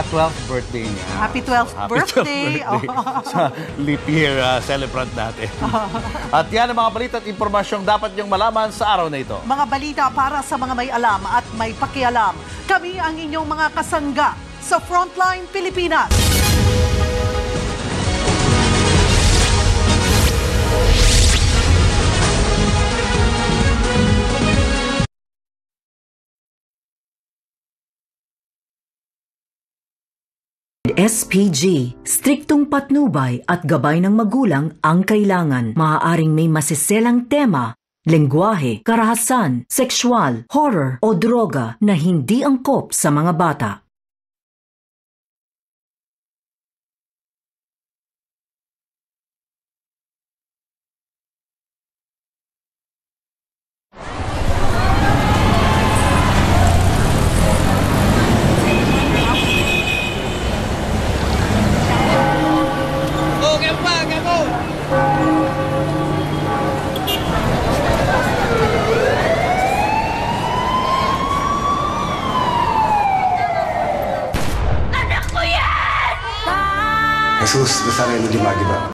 12th birthday niya. Happy 12th birthday. Sa leap year celebrant natin. At yan ang mga balita at impormasyong dapat niyong malaman sa araw na ito. Mga balita para sa mga may alam at may pakialam. Kami ang inyong mga kasangga sa Frontline Pilipinas. SPG, striktong patnubay at gabay ng magulang ang kailangan. Maaaring may masiselang tema, lengguwahe, karahasan, sexual, horror o droga na hindi angkop sa mga bata. Jesus, besar yang di Magiba.